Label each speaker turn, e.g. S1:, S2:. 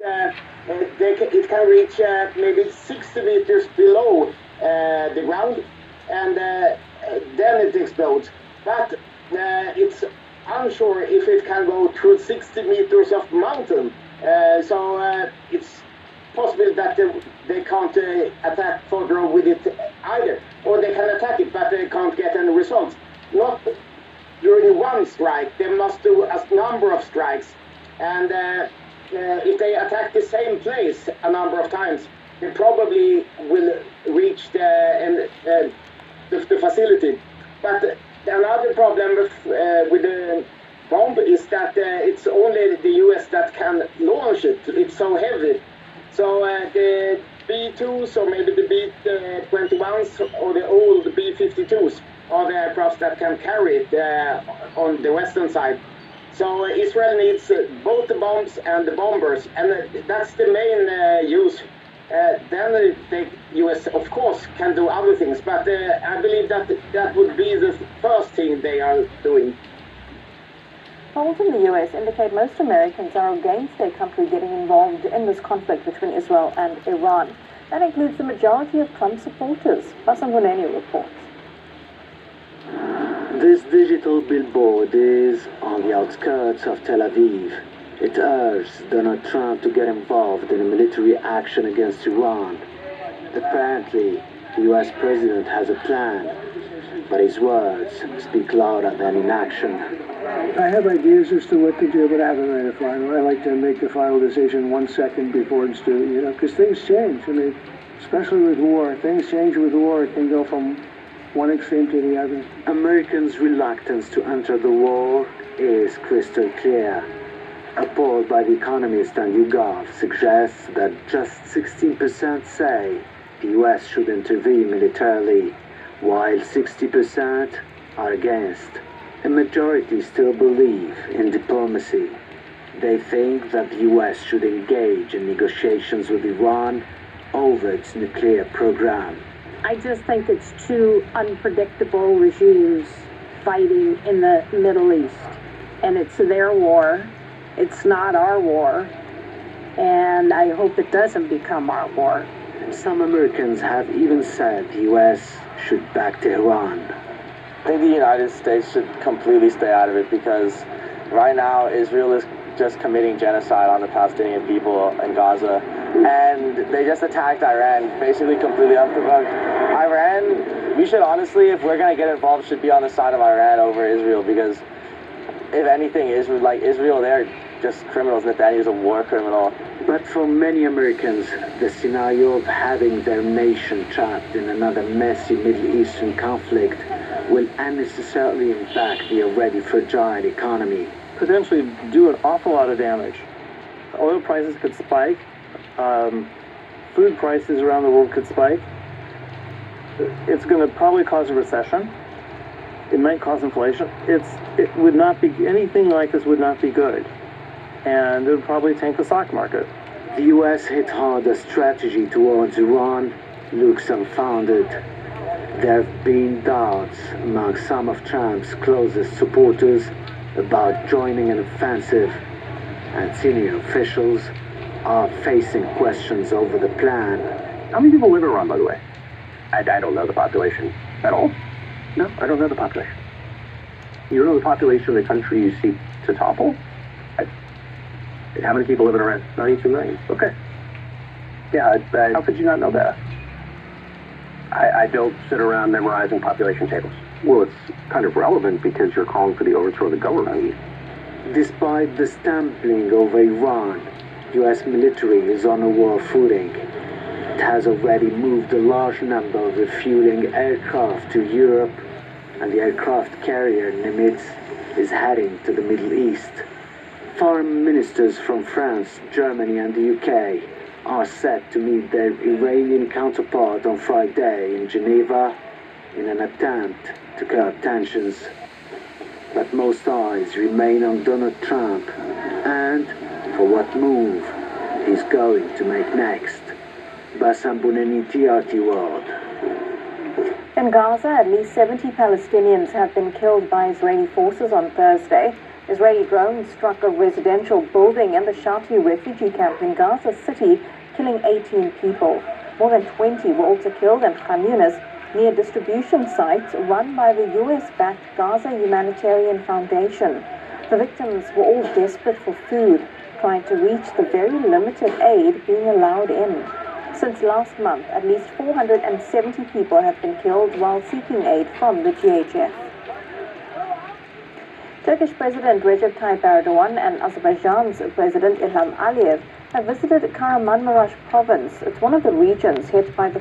S1: It can reach maybe 60 meters below the ground, and then it explodes. But it's unsure if it can go through 60 meters of mountain. So it's possible that they can't attack further with it either, or they can attack it, but they can't get any results. Not during one strike. They must do a number of strikes, and if they attack the same place a number of times, they probably will reach the facility. But another problem with the bomb is that it's only the US that can launch it. It's so heavy. So the B-2s or maybe the B-21s or the old B-52s are the aircraft that can carry it on the western side. So Israel needs both the bombs and the bombers, and that's the main use. Then the US, of course, can do other things, but I believe that that would be the first thing they are doing.
S2: Polls in the US indicate most Americans are against their country getting involved in this conflict between Israel and Iran. That includes the majority of Trump supporters. Bassam Boneni reports.
S3: This digital billboard is on the outskirts of Tel Aviv. It urges Donald Trump to get involved in a military action against Iran. Apparently, the US president has a plan, but his words speak louder than inaction.
S4: I have ideas as to what to do, but I haven't made a final. I like to make the final decision 1 second before it's due, because things change. I mean, especially with war. Things change with war. It can go from one extreme to the other.
S3: Americans' reluctance to enter the war is crystal clear. A poll by The Economist and YouGov suggests that just 16% say the US should intervene militarily, while 60% are against. A majority still believe in diplomacy. They think that the US should engage in negotiations with Iran over its nuclear program.
S5: I just think it's two unpredictable regimes fighting in the Middle East. And it's their war. It's not our war. And I hope it doesn't become our war.
S3: Some Americans have even said the US should back Tehran.
S6: I think the United States should completely stay out of it, because right now Israel is just committing genocide on the Palestinian people in Gaza, and they just attacked Iran basically completely unprovoked. Iran, we should honestly, if we're going to get involved, should be on the side of Iran over Israel, because if anything, Israel, they're just criminals. Netanyahu's a war criminal.
S3: But for many Americans, the scenario of having their nation trapped in another messy Middle Eastern conflict will unnecessarily impact the already fragile economy.
S7: Potentially do an awful lot of damage. Oil prices could spike. Food prices around the world could spike. It's going to probably cause a recession. It might cause inflation. It would not be, anything like this would not be good. And it would probably tank the stock market.
S3: The US hit hard a strategy towards Iran looks unfounded. There have been doubts among some of Trump's closest supporters about joining an offensive, and senior officials are facing questions over the plan.
S8: How many people live in Iran, by the way? I don't know the population at all. No, I don't know the population. You don't know the population of the country you seek to topple? How many people live in Iran? 92 million. Okay. Yeah, how could you not know that? I don't sit around memorizing population tables. Well, it's kind of relevant because you're calling for the overthrow of the government.
S3: Despite the stumbling over Iran, US military is on a war footing. It has already moved a large number of refueling aircraft to Europe, and the aircraft carrier Nimitz is heading to the Middle East. Foreign ministers from France, Germany and the UK are set to meet their Iranian counterpart on Friday in Geneva in an attempt to curb tensions. But most eyes remain on Donald Trump and for what move he's going to make next. Bassam Boneni, TRT World.
S2: In Gaza, at least 70 Palestinians have been killed by Israeli forces on Thursday. Israeli drones struck a residential building in the Shati refugee camp in Gaza City, killing 18 people. More than 20 were also killed in Khan Yunis, near distribution sites run by the US-backed Gaza Humanitarian Foundation. The victims were all desperate for food, trying to reach the very limited aid being allowed in. Since last month, at least 470 people have been killed while seeking aid from the GHF. Turkish President Recep Tayyip Erdogan and Azerbaijan's President Ilham Aliyev have visited Kahramanmaraş province. It's one of the regions hit by the